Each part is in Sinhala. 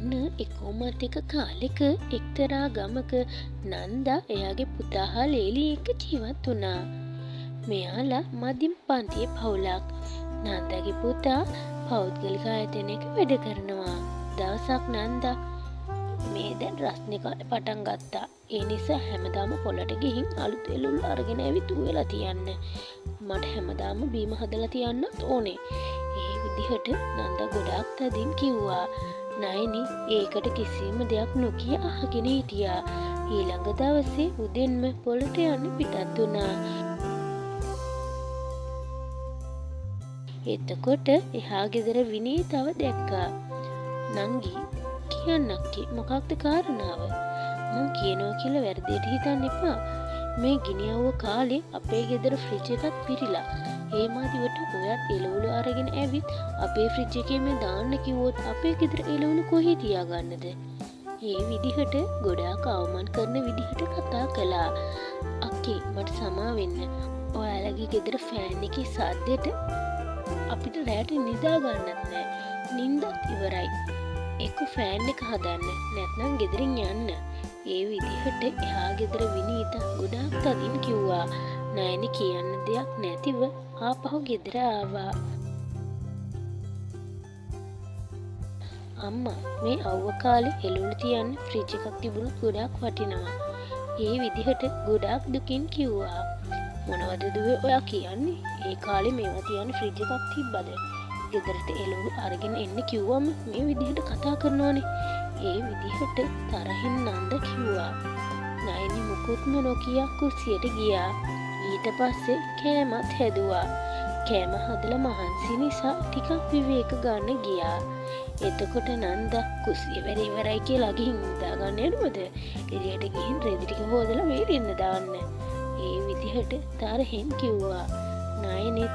ඔන්න එකෝමත් එක කාලෙක එක්තරා ගමක නන්දා එයාගේ පුතා හා ලේලි එක්ක ජීවත් වුණා. මෙයාලා මධ්‍යම පන්තියේ පවුලක්. නන්දාගේ පුතා පෞද්ගලික ආයතනයක වැඩ කරනවා. දවසක් නන්දා මේ දැන් රස්නේ කාලේ පටන් ගත්තා. ඒ නිසා හැමදාම පොළට ගිහින් අලුත් එළුළු අරගෙන ඇවිත් උයලා තියන්න. මට හැමදාම බීම හදලා තියන්නත් ඕනේ. ඒ විදිහට නන්දා ගොඩාක් තදින් කිව්වා. නයනි ඒකට කිසිම දෙයක් නොකිය අහගෙන හිටියා. ඊළඟ දවසේ උදෙන්ම පොළට යන්න පිටත් වුණා. එතකොට එහා ගෙදර විනීතව දැක්කා. නංගි කියන්නක්කි මොකක්ද කාරණාව? මං කියනවා කියලා වැරදියට හිතන්න එපා. මේ ගිනියව්ව කාලේ අපේ ගෙදර ෆ්‍රිජ් එකත් පිරිලා. ඒ මාදිවට ඔයත් එළවලු අරගෙන ඇවිත් අපේ ෆ්‍රිජ් එකේ මේ දාන්න කිව්වොත් අපේ ගෙදර එළවලු කොහේ තියාගන්නද? මේ විදිහට ගොඩාක් අවමන් කරන විදිහට කතා කළා. අක්කේ මට සමා වෙන්න. ඔයාලගේ ගෙදර ෆෑන් එකේ සද්දෙට අපිට රැට නිදා ගන්නත් නෑ. නිින්දත් ඉවරයි. එක්ක ෆෑන් එක හදන්න නැත්නම් ගෙදරින් යන්න. ඒ විදිහට එහා ගෙදර විනීත ගොඩාක් තදින් කිව්වා. නයනි කියන්න දෙයක් නැතිව ආපහු ගෙදර ආවා. අම්මා මේ අවුව කාලේ එළුළු තියන්න ෆ්‍රිජ් එකක් තිබුණොත් ගොඩාක් වටිනවා. ඒ විදිහට ගොඩාක් දුකින් කිව්වා. මොනවද දුවේ ඔයා කියන්නේ? ඒ කාලේ මේවා තියන්න ෆ්‍රිජ් එකක් තිබ්බද? ගෙදරට එළුළු අරගෙන එන්න කිව්වම මේ විදිහට කතා කරනවනේ. ඒ විදිහට තරහින් නන්ද කිව්වා. නයනි මුකුත්ම නොකිය කුස්සියට ගියා. ඊට පස්සේ කෑමත් හැදුවා. කෑම හදලා මහන්සි නිසා ටිකක් විවේක ගන්න ගියා. එතකොට නන්දා කුස්සිය වැඩ ඉවරයි කියලා ගිහින් නිදා ගන්න යනවද? එළියට ගිහින් රෙදි ටික හොදලා වේලෙන්න දාන්න. ඒ විදිහට තරහින් කිව්වා. නයනිත්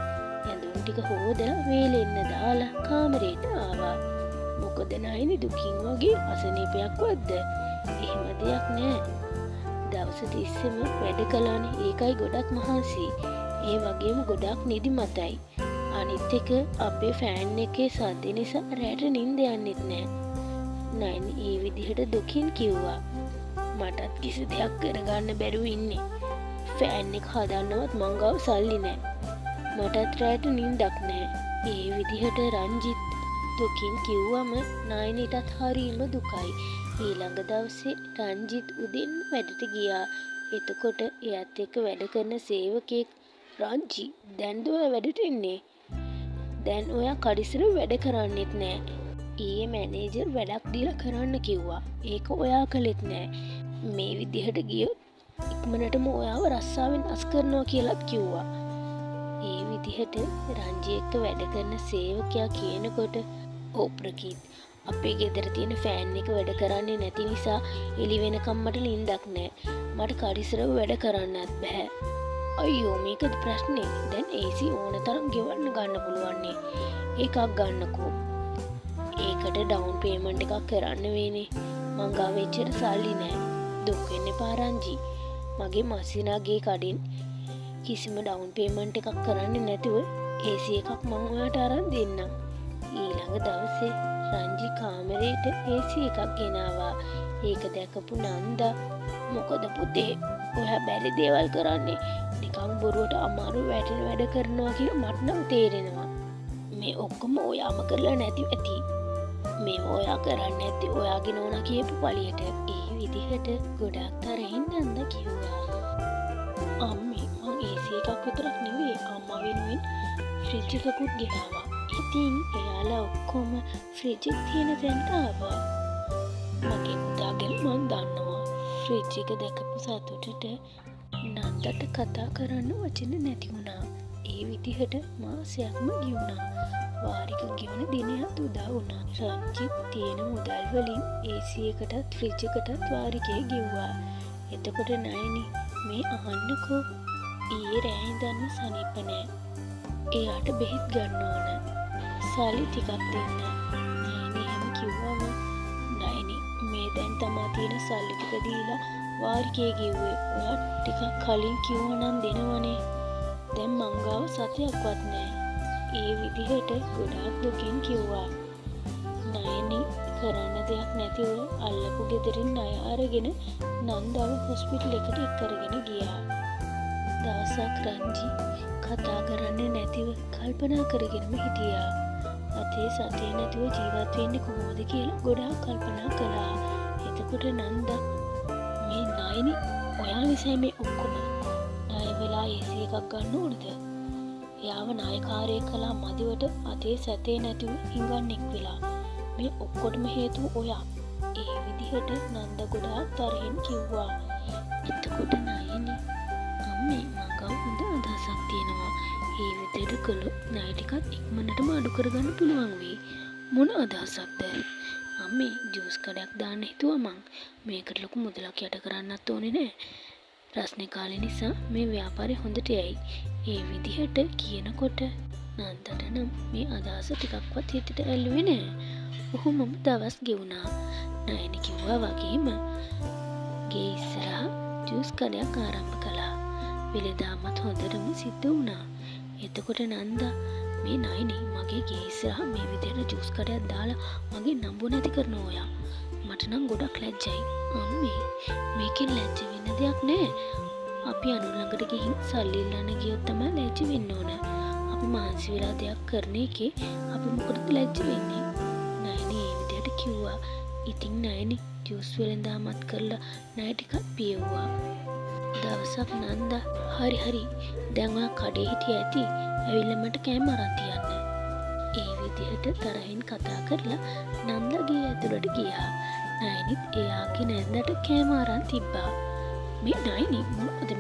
ඇඳුම් ටික හොදලා වේලෙන්න දාලා කාමරේට ආවා. මොකද නයනි දුකින් වගේ අසනීපයක් වද්ද? එහෙම දෙයක් නෑ. දවස් තිස්සෙම වැඩ කළානේ. ඒකයි ගොඩක් මහන්සි. ඒ වගේම ගොඩක් නිදිමතයි. අනිත් එක අපේ ෆෑන් එකේ සද්ද නිසා රැට නිින්ද යන්නෙත් නෑ. නයනි ඒ විදිහට දුකින් කිව්වා. මටත් කිසි දෙයක් කරගන්න බැරුව ඉන්නේ. ෆෑන් එක හදන්නවත් මං ගාව සල්ලි නෑ. මටත් රැට නිින්දක් නෑ. ඒ විදිහට රංජිත් දුකින් කිව්වම නයනිටත් හරීම දුකයි. ඊළඟ දවසේ රංජිත් උදෙන් වැඩට ගියා. එතකොට එයත් එක්ක වැඩ කරන සේවකයෙක් රංජි දැන්ද ඔයා වැඩට එන්නේ? දැන් ඔයා කඩිසර වැඩ කරන්නෙත් නෑ. ඊයේ මැනේජර් වැඩක් දීලා කරන්න කිව්වා. ඒක ඔයා කළෙත් නෑ. මේ විදිහට ගියොත් ඉක්මනටම ඔයාව රස්සාවෙන් අස් කරනවා කියලාත් කිව්වා. ඒ විදිහට රංජි එක්ක වැඩ කරන සේවකයා කියනකොට "ඔව් ප්‍රකීත්, අපේ ගෙදර තියෙන ෆෑන් එක වැඩ කරන්නේ නැති නිසා එළි වෙනකම් මට නිින්දක් නෑ. මට කඩිසරව වැඩ කරන්නත් බෑ." "අයියෝ මේකද ප්‍රශ්නේ? දැන් AC ඕන තරම් ගෙවන්න ගන්න පුළුවන්නේ. එකක් ගන්නකෝ." "ඒකට ඩවුන් පේමන්ට් එකක් කරන්න වෙන්නේ. මං ගාව එච්චර සල්ලි නෑ." "දුක් වෙන්න එපා රංජි. මගේ මස්සිනාගේ කඩෙන් කිසිම ඩවුන් පේමන්ට් එකක් කරන්නේ නැතුව AC එකක් මං ඔයාට අරන් දෙන්නම්." ඊළඟ දවසේ රංජි කාමරේට AC එකක් ගෙනාවා. ඒක දැකපු නන්දා "මොකද පුතේ ඔයා බැරි දේවල් කරන්නේ? නිකන් බොරුවට අමාරු වැටෙන වැඩ කරනවා කියලා මට නම් තේරෙනවා. මේ ඔක්කොම ඔයාම කරලා නැති ඇති. මේ ඔයා කරන්නේ නැති ඔයාගේ නෝනා කියපු පළියට." ඒ විදිහට ගොඩක් තරහින් නන්දා කිව්වා. "අම්මේ මං AC එකක් විතරක් නෙවෙයි අම්මා වෙනුවෙන් ෆ්‍රිජ් එකකුත් ගෙනාවා. ඉතින් එයාලා ඔක්කොම ෆ්‍රිජ් එක තියෙන තැනට ආවා. මගේ පුතාගෙන් මං දන්නවා." ෆ්‍රිජ් එක දැකපු සතුටට නන්දට කතා කරන්න වචන නැති වුණා. ඒ විදිහට මාසයක්ම ගියුණා. වාරික ගෙවන දිනයක් උදා වුණා. රංජිත් තියෙන මුදල් වලින් AC එකටත් ෆ්‍රිජ් එකටත් වාරිකේ ගෙව්වා. එතකොට නයනි මේ අහන්නකෝ, ඊයේ රෑ ඉඳන්ම සනීප නෑ. එයාට බෙහෙත් ගන්න ඕන. සල්ලි ටිකක් දෙන්න. නයනි එහෙම කිව්වම නයනි මේ දැන් තමා තියෙන සල්ලි ටික දීලා වාරිකේ කිව්වේ ඔයා ටිකක් කලින් කිව්වනම් දෙනවනේ. දැන් මං ගාව සතයක්වත් නෑ. ඒ විදිහට ගොඩාක් දුකින් කිව්වා. නයනි කරන්න දෙයක් නැතිව අල්ලපු ගෙදරින් ණය අරගෙන නන්දාව හොස්පිටල් එකට එක්කරගෙන ගියා. දවසක් රංජි කතා කරන්නේ නැතිව කල්පනා කරගෙනම හිටියා. අතේ සතිය නැතුව ජීවත් වෙන්නේ කොහොමද කියලා ගොඩාක් කල්පනා කළා. එතකොට නන්දා මේ ණයනි ඔයා නිසා මේ ඔක්කොම ණය වෙලා AC එකක් ගන්න ඕනද? එයාව ණයකාරයෙක් කළා මදිවට අතේ සැතේ නැතුව හිඟන්නෙක් වෙලා. මේ ඔක්කොටම හේතුව ඔයා. ඒ විදිහට නන්ද ගොඩාක් තරහින් කිව්වා. එතකොට ණයනි අම්මේ මගව හොඳ අදහසක් තියෙනවා. ඒ විදිහට කළොත් ණය ටිකත් ඉක්මනටම අඩු කරගන්න පුළුවන් වෙයි. මොන අදහසක්ද? අම්මේ ජූස් කඩයක් දාන්න හිතුවා මං. මේකට ලොකු මුදලක් යට කරන්නත් ඕනේ නෑ. රස්නේ කාලේ නිසා මේ ව්‍යාපාරේ හොඳට යයි. ඒ විදිහට කියනකොට නන්දට නම් මේ අදහස ටිකක්වත් හිතට ඇල්ලුවේ නෑ. ඔහුමම දවස් ගෙවුණා. ණයනි කිව්වා වගේම ගේ ඉස්සරහා ජූස් කඩයක් ආරම්භ කළා. වෙලෙදාමත් හොඳටම සිද්ධ වුණා. එතකොට නන්දා මේ ණයනි මගේ ගේ ඉස්සරහා මේ විදිහට ජූස් කඩයක් දාලා මගේ නම්බු නැති කරන ඔයා. මට නම් ගොඩක් ලැජ්ජයි. අම්මේ මේකෙන් ලැජ්ජ වෙන්න දෙයක් නෑ. අපි අනු ළඟට ගිහින් සල්ලි ඉල්ලන්න ගියොත් තමයි ලැජ්ජ වෙන්න ඕන. අපි මහන්සි වෙලා දෙයක් කරන එකේ අපි මොකටද ලැජ්ජ වෙන්නේ? ණයනි ඒ විදිහට කිව්වා. ඉතින් ණයනි ජූස් වෙලඳාමත් කරලා ණය ටිකක් පියවුවා. දවසක් නන්දා හරි දැන් ඔයා කඩේ හිටිය ඇති. ඇවිල්ලා මට කෑම අරන් තියන්න. ඒ විදිහට තරහින් කතා කරලා නන්දගේ ඇතුළට ගියා. ණයනිත් එයාගේ නැන්දට කෑම අරන් තිබ්බා. මේ ණයනි මොනවද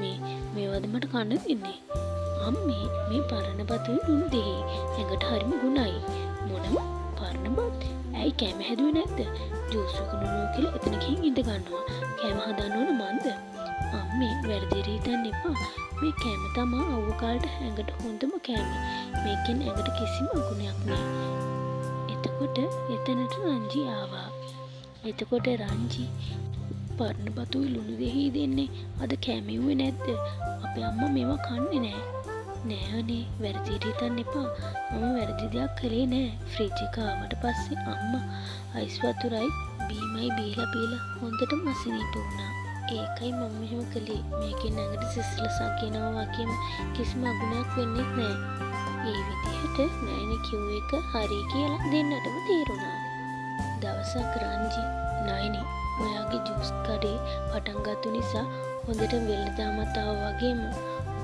මේවද මට කන්න දෙන්නේ? අම්මේ මේ පරණ බතුයි දුන් දෙහි. ඇඟට හරිම ගුණයි. මොනම පරණ බත්? ඇයි කෑම හැදුවේ නැද්ද? ජූස් විකුණනවා කියලා එතන ගිහින් ඉඳ ගන්නවා. කෑම හදන්න ඕන මන්ද? අම්මේ වැරදි හිතන්න එපා. මේ කෑම තමා අවුව කාලට ඇඟට හොඳම කෑම. මේකෙන් ඇඟට කිසිම අගුණයක් නෑ. එතකොට එතනට රංජි ආවා. එතකොට රංජි පරණ බතුයි ලුණු දෙහි දෙන්නේ අද කෑමෙව්වේ නැද්ද? අපේ අම්මා මේවා කන්නේ නෑ. නෑ අනේ වැරදි හිතන්න එපා. මම වැරදි දෙයක් කළේ නෑ. ෆ්‍රිජ් එක ආවට පස්සේ අම්මා අයිස් වතුරයි බීමයි බීලා හොඳටම අසනීප වුණා. ඒකයි මම මෙහෙම කළේ. මේකෙන් ඇඟට සිසිලසක් ගෙනවා වගේම කිසිම අගුණයක් වෙන්නේ නැහැ. ඒ විදිහට ණයනි කිව්ව එක හරි කියලා දෙන්නටම තේරුණා. දවසක් රංජි ණයනි ඔයාගේ ජූස් කඩේ පටන් ගත්තු නිසා හොඳට වෙළඳාමත් ආවා වගේම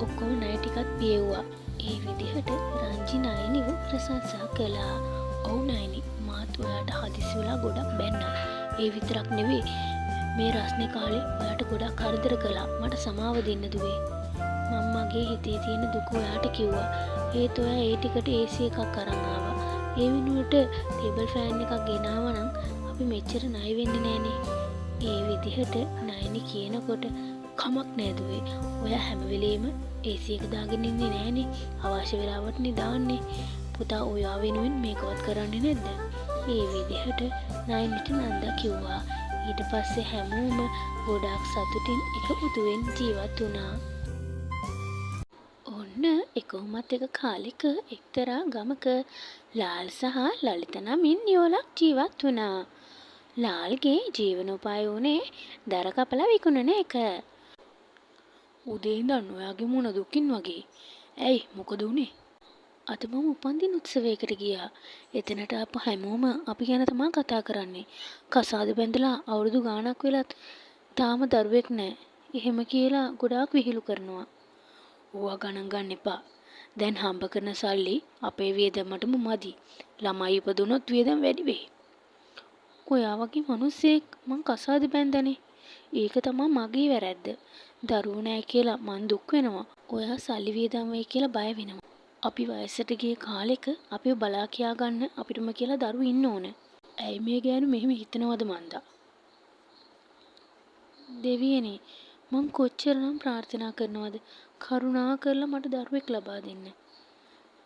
ඔක්කොම ණය ටිකක් පියෙව්වා. ඒ විදිහට රංජි ණයනිව ප්‍රශංසා කළා. ඔව් ණයනි මාත් ඔයාට හදිසි වෙලා ගොඩක් බැන්නා. ඒ විතරක් නෙවෙයි මේ රස්නේ කාලේ ඔයාට ගොඩක් කරදර කළා. මට සමාව දෙන්න දුවේ. මම මගේ හිතේ තියෙන දුක ඔයාට කිව්වා. ඒත් ඔයා ඒ ටිකට AC එකක් අරන් ආවා. ඒ වෙනුවට ටේබල් ෆෑන් එකක් ගෙනාවා නම් අපි මෙච්චර ණය වෙන්නේ නෑනේ. ඒ විදිහට ණයනි කියනකොට කමක් නෑ දුවේ. ඔයා හැම වෙලේම AC එක දාගෙන ඉන්නේ නෑනේ. අවශ්‍ය වෙලාවට නේ දාන්නේ. පුතා ඔයා වෙනුවෙන් මේකවත් කරන්නේ නැද්ද? ඒ විදිහට ණයනිට නන්දා කිව්වා. ඊට පස්සේ හැමෝම ගොඩාක් සතුටින් එකමුතුවෙන් ජීවත් වුණා. ඔන්න එකවමත් එක කාලෙක එක්තරා ගමක ලාල් සහ ලලිත නමින් නියෝලක් ජීවත් වුණා. ලාල්ගේ ජීවනෝපාය වුණේ දර කපලා විකුණන එක. උදේ ඉඳන් ඔයාගේ මුණ දුකින් වගේ. ඇයි මොකද උනේ? අද මම උපන්දින උත්සවයකට ගියා. එතනට ආපු හැමෝම අපි ගැන තමයි කතා කරන්නේ. කසාද බැඳලා අවුරුදු ගාණක් වෙලත් තාම දරුවෙක් නැහැ. එහෙම කියලා ගොඩාක් විහිළු කරනවා. ඕවා ගණන් ගන්න එපා. දැන් හම්බ කරන සල්ලි අපේ වියදමටම මදි. ළමයි ඉපදුනොත් වියදම් වැඩි වෙයි. ඔයා වගේ මිනිස්සෙක් මං කසාද බැඳනේ. ඒක තමයි මගේ වැරැද්ද. දරුවෝ නැහැ කියලා මං දුක් වෙනවා. ඔයා සල්ලි වියදම් වෙයි කියලා බය වෙනවා. අපි වයසට ගිය කාලෙක අපිව බලා කියා ගන්න අපිටම කියලා දරුවෝ ඉන්න ඕන. ඇයි මේ ගෑනු මෙහෙම හිතනවද මන්දා? දෙවියනේ මං කොච්චරනම් ප්‍රාර්ථනා කරනවද? කරුණා කරලා මට දරුවෙක් ලබා දෙන්න.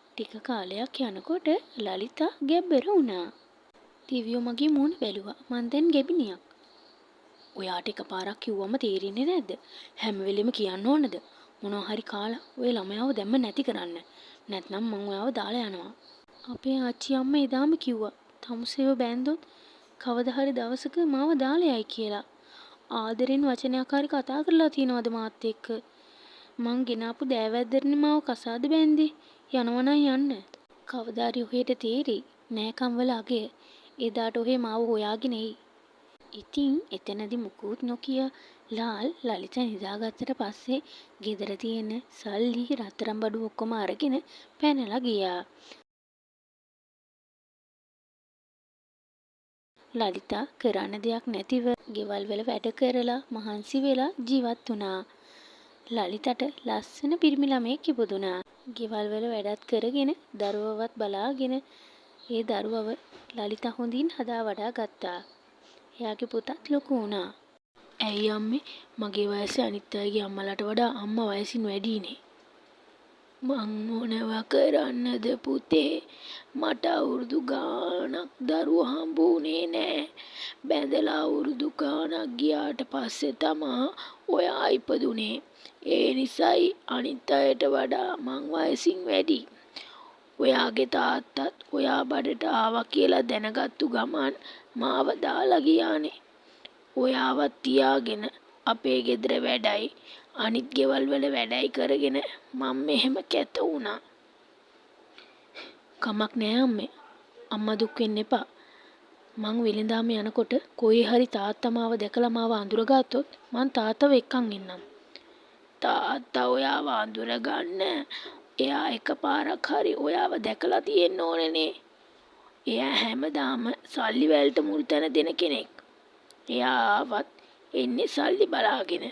ටික කාලයක් යනකොට ලලිතා ගැබ්බර වුණා. දිවියෝ මගේ මූණ බැලුවා. මං දැන් ගැබිනියක්. ඔයාට එකපාරක් කිව්වම තේරෙන්නේ නැද්ද? හැම වෙලෙම කියන්න ඕනද? මොනවා හරි කාලා ඔය ළමයාව දැම්ම නැති කරන්න. නැත්නම් මං ඔයාව දාලා යනවා. අපේ ආච්චි අම්මා එදාම කිව්වා තමුසේව බැන්දොත් කවදා හරි දවසක මාව දාලා යයි කියලා. ආදරෙන් වචනයක් හරි කතා කරලා තියනවද මාත් එක්ක? මං ගෙනාපු දෑවැද්දරනේ මාව කසාද බැන්දේ. යනවනම් යන්න. කවදා හරි ඔහෙට තේරෙයි නෑකම් වල අගය. එදාට ඔහේ මාව හොයාගෙන එයි. ඉතින් එතනදි මුකුත් නොකිය ලලිත නිදාගත්තට පස්සේ ගෙදර තියෙන සල්ලි රත්තරන් බඩු ඔක්කොම අරගෙන පැනලා ගියා. ලලිතා කරන්න දෙයක් නැතිව ගෙවල් වල වැඩ කරලා මහන්සි වෙලා ජීවත් වුණා. ලලිතට ලස්සන පිරිමි ළමයෙක් ඉපදුනා. ගෙවල් වල වැඩත් කරගෙන දරුවවත් බලාගෙන ඒ දරුවව ලලිතා හොඳින් හදා වඩා ගත්තා. එයාගේ පුතත් ලොකු වුණා. ඇයි අම්මේ මගේ වයසේ අනිත් අයගේ අම්මලාට වඩා අම්මා වයසින් වැඩිනේ. මං මොනවා කරන්නද පුතේ? මට අවුරුදු ගාණක් දරුවෝ හම්බුනේ නෑ. බැඳලා අවුරුදු ගාණක් ගියාට පස්සේ තමා ඔයා ඉපදුනේ. ඒ නිසායි අනිත් අයට වඩා මං වයසින් වැඩි. ඔයාගේ තාත්තත් ඔයා බඩට ආවා කියලා දැනගත්තු ගමන් මාව දාලා ගියානේ. ඔයාවත් තියාගෙන අපේ ගෙදර වැඩයි අනිත් ගෙවල් වල වැඩයි කරගෙන මම මෙහෙම කැත වුණා. කමක් නෑ අම්මේ. අම්මා දුක් වෙන්න එපා. මං වෙලඳාම යනකොට කොහේ හරි තාත්තා මාව දැකලා මාව අඳුරගත්තොත් මං තාත්තව එක්කන් එන්නම්. තාත්තා ඔයාව අඳුරගන්න එයා එකපාරක් හරි ඔයාව දැකලා තියෙන්න ඕනනේ. එයා හැමදාම සල්ලි වලට මුල් තැන දෙන කෙනෙක්. එයා ආවත් එන්නේ සල්ලි බලාගෙන.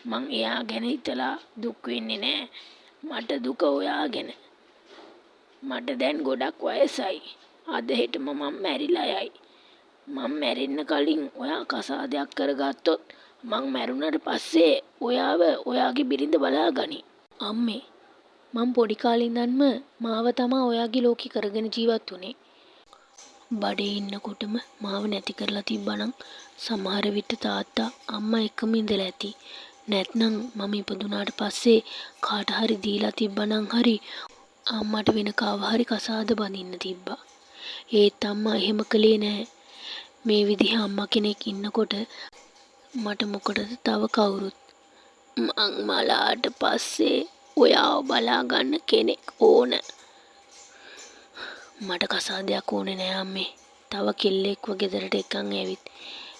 මං එයා ගැන හිතලා දුක් වෙන්නේ නෑ. මට දුක ඔයා ගැන. මට දැන් ගොඩක් වයසයි. අද හෙටම මං මැරිලා යයි. මං මැරෙන්න කලින් ඔයා කසාදයක් කරගත්තොත් මං මැරුණාට පස්සේ ඔයාව ඔයාගේ බිරිඳ බලාගනි. අම්මේ මං පොඩි කාලේ ඉඳන්ම මාව තමා ඔයාගේ ලෝකේ කරගෙන ජීවත් වුනේ. බඩේ ඉන්නකොටම මාව නැති කරලා තිබ්බනම් සමහර විට තාත්තා අම්මා එක්කම ඉඳලා ඇති. නැත්නම් මම ඉපදුනාට පස්සේ කාට හරි දීලා තිබ්බනම් හරි අම්මට වෙන කාව හරි කසාද බඳින්න තිබ්බා. ඒත් අම්මා එහෙම කළේ නැහැ. මේ විදිහ අම්මා කෙනෙක් ඉන්නකොට මට මොකටද තව කවුරුත්? මං මලාට පස්සේ ඔයාව බලා ගන්න කෙනෙක් ඕන. මට කසාදයක් ඕනේ නෑ අම්මේ. තව කෙල්ලෙක්ව ගෙදරට එක්කන් ඇවිත්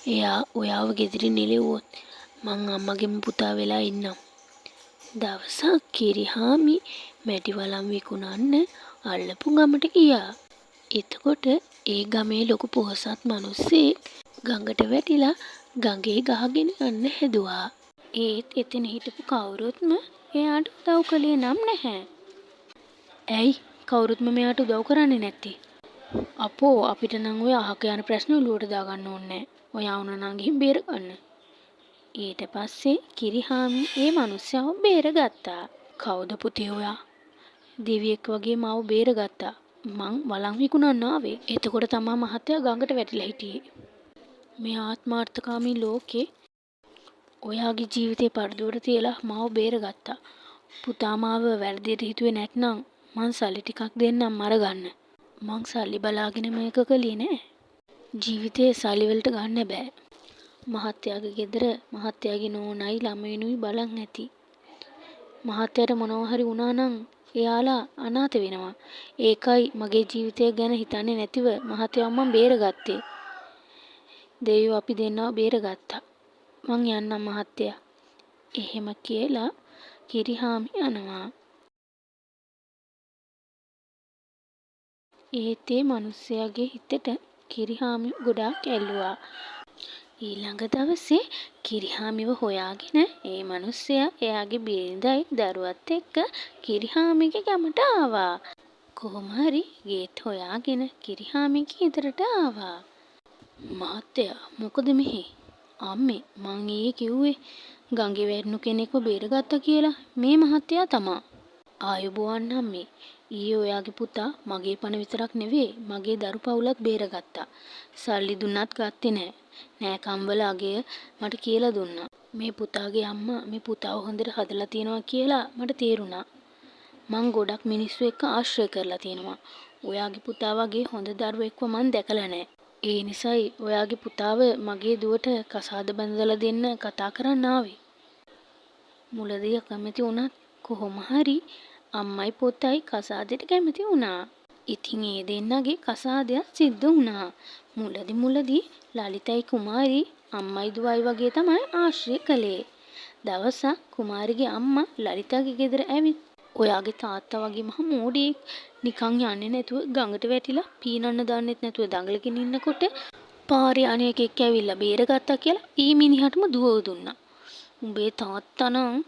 එයා ඔයාව ගෙදරින් එළෙව්වොත් මං අම්මගේම පුතා වෙලා ඉන්නම්. දවසක් කිරිහාමි මැටි වලම් විකුණන්න අල්ලපු ගමට ගියා. එතකොට ඒ ගමේ ලොකු පොහසත් මිනිස්සෙක් ගඟට වැටිලා ගඟේ ගහගෙන යන්න හැදුවා. ඒත් එතන හිටපු කවුරුත්ම එයාට උදව් කළේ නම් නැහැ. ඇයි කවුරුත්ම මෙයාට උදව් කරන්නේ නැත්තේ? අපෝ අපිට නම් ඔය අහක යන ප්‍රශ්න ඔලුවට දාගන්න ඕනේ. ඔයා උනනම් ගිහින් බේරගන්න. ඊට පස්සේ කිරිහාමි ඒ මිනිස්සව බේරගත්තා. කවුද පුතේ ඔයා? දෙවියෙක් වගේ මාව බේරගත්තා. මං වලං විකුණන්න ආවේ. එතකොට තමා මහත්තයා ගඟට වැටිලා හිටියේ. මේ ආත්මාර්ථකාමී ලෝකේ ඔයාගේ ජීවිතේ පරදුවට තියලා මාව බේරගත්තා. පුතා මාව වැරදියට හිතුවේ නැත්නම් මං සල්ලි ටිකක් දෙන්නම් අරගන්න. මං සල්ලි බලාගෙන මේක කළේ නෑ. ජීවිතේ සල්ලි වලට ගන්න බෑ. මහත්තයාගේ ගෙදර මහත්තයාගේ නෝනයි ළමයිනුයි බලන් ඇති. මහත්තයාට මොනවා හරි වුණා නම් එයාලා අනාථ වෙනවා. ඒකයි මගේ ජීවිතය ගැන හිතන්නේ නැතිව මහත්තයා මම බේරගත්තේ. දෙවියෝ අපි දෙන්නව බේරගත්තා. මං යන්නම් මහත්තයා. එහෙම කියලා කිරිහාමි යනවා. ඒත් ඒ මිනිස්සයාගේ හිතට කිරිහාමි ගොඩාක් ඇල්ලුවා. ඊළඟ දවසේ කිරිහාමිව හොයාගෙන ඒ මිනිස්සයා එයාගේ බිරිඳයි දරුවත් එක්ක කිරිහාමිගේ ගමට ආවා. කොහොම හරි ගේත් හොයාගෙන කිරිහාමිගේ ගෙදරට ආවා. මහත්තයා මොකද මෙහි? අම්මේ මං ඊයේ කිව්වේ ගඟේ වැටුණු කෙනෙක්ව බේරගත්තා කියලා. මේ මහත්තයා තමා. ආයුබෝවන් අම්මේ. ඊයේ ඔයාගේ පුතා මගේ පණ විතරක් නෙවෙයි මගේ දරු පවුලත් බේරගත්තා. සල්ලි දුන්නත් ගත්තේ නැහැ. නෑකම් වල අගය මට කියලා දුන්නා. මේ පුතාගේ අම්මා මේ පුතාව හොඳට හදලා තියනවා කියලා මට තේරුණා. මං ගොඩක් මිනිස්සු එක්ක ආශ්‍රය කරලා තියෙනවා. ඔයාගේ පුතා වගේ හොඳ දරුවෙක්ව මං දැකලා නැහැ. ඒ නිසායි ඔයාගේ පුතාව මගේ දුවට කසාද බඳලා දෙන්න කතා කරන්න ආවේ. මුලදී කැමති වුණත් කොහොම හරි අම්මයි පුතයි කසාදෙට කැමති වුණා. ඉතින් ඒ දෙන්නගේ කසාදයක් සිද්ධ වුණා. මුලදී ලලිතයි කුමාරි අම්මයි දුවයි වගේ තමයි ආශ්‍රය කළේ. දවසක් කුමාරිගේ අම්මා ලලිතාගේ ගෙදර ඇවිත් ඔයාගේ තාත්තා වගේ මහ මෝඩියෙක් නිකන් යන්නේ නැතුව ගඟට වැටිලා පීනන්න දන්නෙත් නැතුව දඟලගෙන ඉන්නකොට පාරේ අනේකෙක් ඇවිල්ලා බේරගත්තා කියලා ඊ මිනිහටම දුවව දුන්නා. උඹේ තාත්තා නම්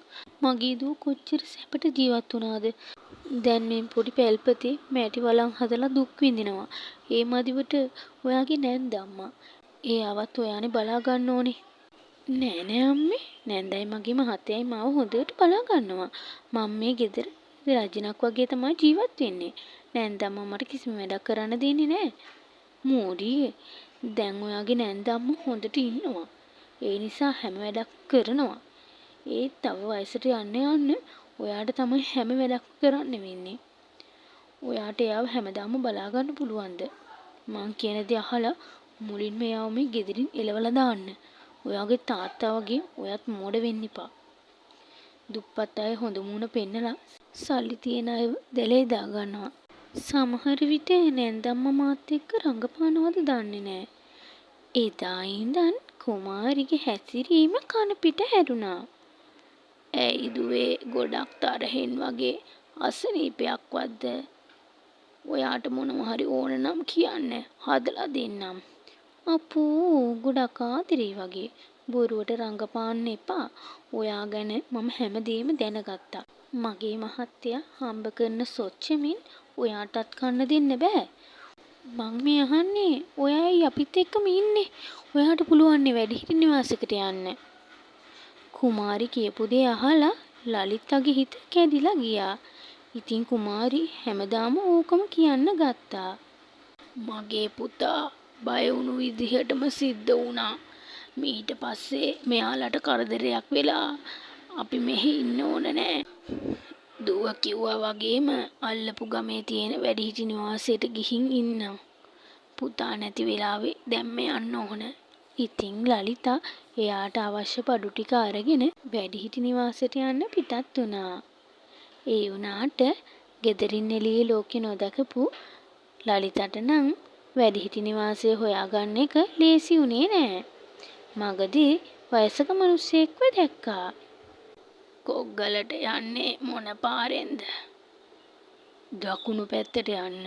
මගේ දුව කොච්චර සැපට ජීවත් වුණාද? දැන් මේ පොඩි පැල්පතේ මැටි වලන් හදලා දුක් විඳිනවා. ඒ මදිවට ඔයාගේ නැන්ද අම්මා. එයාවත් ඔයානේ බලා ගන්න ඕනේ. නෑ අම්මේ. නැන්දයි මගේ මහත්තයයි මාව හොඳට බලා ගන්නවා. මම මේ ගෙදර රජිනක් වගේ තමයි ජීවත් වෙන්නේ. නැන්දම්මා මට කිසිම වැඩක් කරන්න දෙන්නේ නෑ. මෝඩියේ. දැන් ඔයාගේ නැන්දම්මා හොඳට ඉන්නවා. ඒ නිසා හැම වැඩක් කරනවා. ඒ තව වයසට යන්න ඔයාට තමයි හැම වැඩක් කරන්න වෙන්නේ. ඔයාට එයාව හැමදාම බලා ගන්න පුළුවන්ද? මං කියන දේ අහලා මුලින්ම එයාව මේ ගෙදරින් එලවලා දාන්න. ඔයාගේ තාත්තා වගේ ඔයත් මෝඩ වෙන්න එපා. දුප්පත් අය හොඳ මුණ පෙන්නලා සල්ලි තියන අය දැලේ දා ගන්නවා. සමහර විට නැන්දම්මා මාත් එක්ක රඟපානවද දන්නේ නෑ. එදා ඉඳන් කුමාරිගේ හැසිරීම කන පිට හැරුණා. ඇයි දුවේ ගොඩක් තරහෙන් වගේ අසනීපයක්වත්ද? ඔයාට මොනවා හරි ඕන නම් කියන්න හදලා දෙන්නම්. අපෝ ගොඩක් ආදරේ වගේ. බොරුවට රඟපාන්න එපා. ඔයා ගැන මම හැමදේම දැනගත්තා. මගේ මහත්තයා හම්බ කරන සොච්චමින් ඔයාටත් කන්න දෙන්න බෑ. මං මේ අහන්නේ ඔයයි අපිත් එක්කම ඉන්නේ. ඔයාට පුළුවන් වැඩිහිටි නිවාසයකට යන්න. කුමාරි කියපු දේ අහලා ලලිතාගේ හිත කැඩිලා ගියා. ඉතින් කුමාරි හැමදාම ඕකම කියන්න ගත්තා. මගේ පුතා බය වුණු විදිහටම සිද්ධ වුණා. ඊට පස්සේ මෙයාලට කරදරයක් වෙලා අපි මෙහි ඉන්න ඕන නෑ. දුව කිව්වා වගේම අල්ලපු ගමේ තියෙන වැඩිහිටි නිවාසයට ගිහින් ඉන්නම්. පුතා නැති වෙලාවේ දැම්ම යන්න ඕන. ඉතින් ලලිතා එයාට අවශ්‍ය බඩු ටික අරගෙන වැඩිහිටි නිවාසයට යන්න පිටත් වුණා. ඒ වුණාට ගෙදරින් එළියේ ලෝකෙ නොදකපු ලලිතට නම් වැඩිහිටි නිවාසය හොයාගන්න එක ලේසි වුණේ නෑ. මගදී වයසක මිනිස්සෙක්ව දැක්කා. කොග්ගලට යන්නේ මොන පාරෙන්ද? දකුණු පැත්තට යන්න.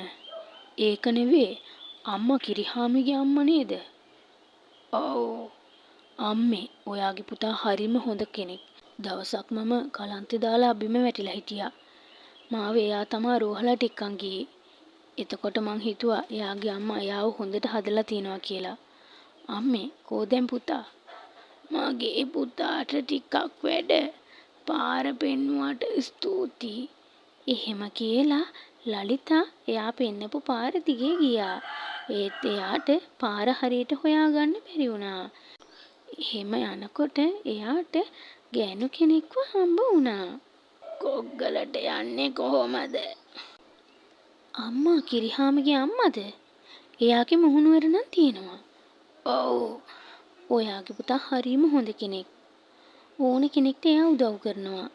ඒක නෙවෙයි අම්මා කිරිහාමිගේ අම්මා නේද? ඔව්. අම්මේ ඔයාගේ පුතා හරිම හොඳ කෙනෙක්. දවසක් මම කලන්තේ දාලා බිම වැටිලා හිටියා. මාව එයා තමා රෝහලට එක්කන් ගියේ. එතකොට මං හිතුවා එයාගේ අම්මා එයාව හොඳට හදලා තියනවා කියලා. අම්මේ කෝ දැන් පුතා? මගේ පුතාට ටිකක් වැඩ. පාර පෙන්නුවට ස්තුතියි. එහෙම කියලා ලලිතා එයා පෙන්නපු පාර දිගේ ගියා. ඒත් එයාට පාර හරියට හොයාගන්න බැරි වුණා. එහෙම යනකොට එයාට ගෑනු කෙනෙක්ව හම්බ වුණා. කොග්ගලට යන්නේ කොහොමද? අම්මා කිරිහාමිගේ අම්මද? එයාගේ මුහුණුවර නම් තියෙනවා. ඔව්. ඔයාගේ පුතා හරිම හොඳ කෙනෙක්. ඕන කෙනෙක්ට එයා උදව් කරනවා.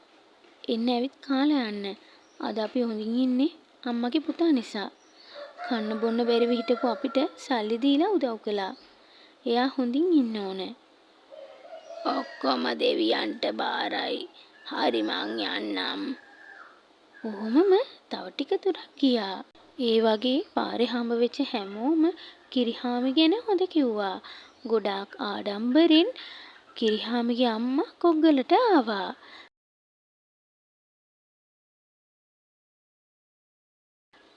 එන්න ඇවිත් කාලා යන්න. අද අපි හොඳින් ඉන්නේ අම්මගේ පුතා නිසා. කන්න බොන්න බැරිව හිටපු අපිට සල්ලි දීලා උදව් කළා. එයා හොඳින් ඉන්න ඕනේ. ඔක්කොම දෙවියන්ට බාරයි. හරි මං යන්නම්. ඔහොමම තව ටික දුරක් ගියා. ඒ වගේ පාරේ හම්බ වෙච්ච හැමෝම කිරිහාමි ගැන හොඳ කිව්වා. ගොඩාක් ආඩම්බරෙන් කිරිහාමිගේ අම්මා කොග්ගලට ආවා.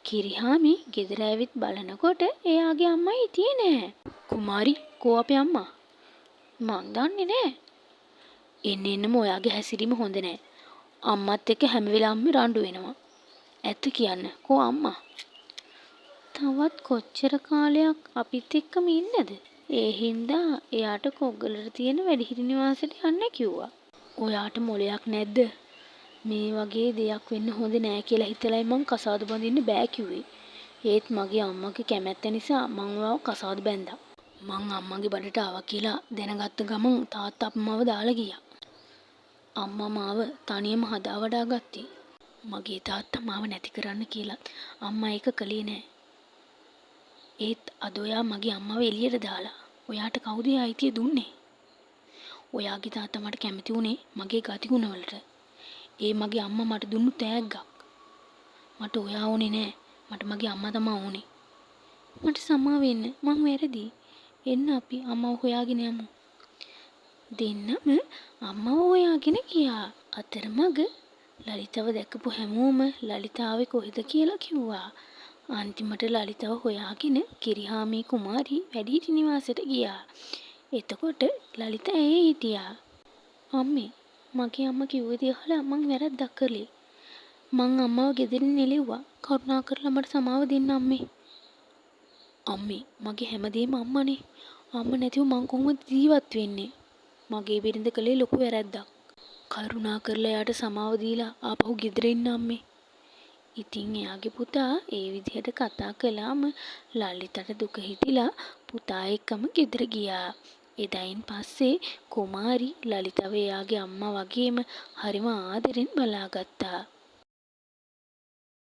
කිරිහාමි ගෙදර ඇවිත් බලනකොට එයාගේ අම්මා හිටියේ නෑ. කුමාරි කෝ අපේ අම්මා? මං දන්නේ නෑ. එන්නම ඔයාගේ හැසිරීම හොඳ නෑ. අම්මත් එක්ක හැම වෙලාවෙම රණ්ඩු වෙනවා. ඇත්ත කියන්න කෝ අම්මා? තවත් කොච්චර කාලයක් අපිත් එක්කම ඉන්නද? ඒ හින්දා එයාට කොග්ගලට තියෙන වැඩිහිටි නිවාසෙට යන්න කිව්වා. ඔයාට මොලයක් නැද්ද? මේ වගේ දෙයක් වෙන්න හොඳ නෑ කියලා හිතලයි මං කසාද බඳින්න බෑ කිව්වේ. ඒත් මගේ අම්මගේ කැමැත්ත නිසා මං ඔයාව කසාද බැන්දා. මං අම්මගේ බඩට ආවා කියලා දැනගත්ත ගමන් තාත්තා අප්පමාව දාලා ගියා. අම්මා මාව තනියම හදා වඩා ගත්තේ. මගේ තාත්තා මාව නැති කරන්න කියලා අම්මා ඒක කළේ නෑ. ඒත් අද ඔයා මගේ අම්මව එළියට දාලා ඔයාට කවුද ඒ අයිතිය දුන්නේ? ඔයාගේ තාත්තා මට කැමති වුණේ මගේ ගතිගුණ වලට. ඒ මගේ අම්මා මට දුන්නු තෑග්ගක්. මට ඔයා ඕනේ නෑ. මට මගේ අම්මා තමයි ඕනේ. මට සමා වෙන්න. මං වැරදි. එන්න අපි අම්මව හොයාගෙන යමු. දෙන්නම අම්මව හොයාගෙන ගියා. අතරමඟ ලලිතව දැකපු හැමෝම ලලිතාවේ කොහෙද කියලා කිව්වා. අන්තිමට ලලිතව හොයාගෙන කිරිහාමී කුමාරී වැඩිහිටි නිවාසයට ගියා. එතකොට ලලිත ඇයේ හිටියා. අම්මේ මගේ අම්මා කිව්ව දේ අහලා මං වැරද්දක් කළේ. මං අම්මව ගෙදරින් නෙලෙව්වා. කරුණාකරලා මට සමාව දෙන්න අම්මේ. අම්මේ මගේ හැමදේම අම්මනේ. අම්මා නැතිව මං කොහොමද ජීවත් වෙන්නේ? මගේ බිරිඳ කළේ ලොකු වැරද්දක්. කරුණාකරලා එයාට සමාව දීලා ආපහු ගෙදර එන්න අම්මේ. ඉතින් එයාගේ පුතා ඒ විදිහට කතා කළාම ලලිතට දුක හිතිලා පුතා එක්කම ගෙදර ගියා. එදායින් පස්සේ කුමාරි ලලිතව එයාගේ අම්මා වගේම හරිම ආදරෙන් බලාගත්තා.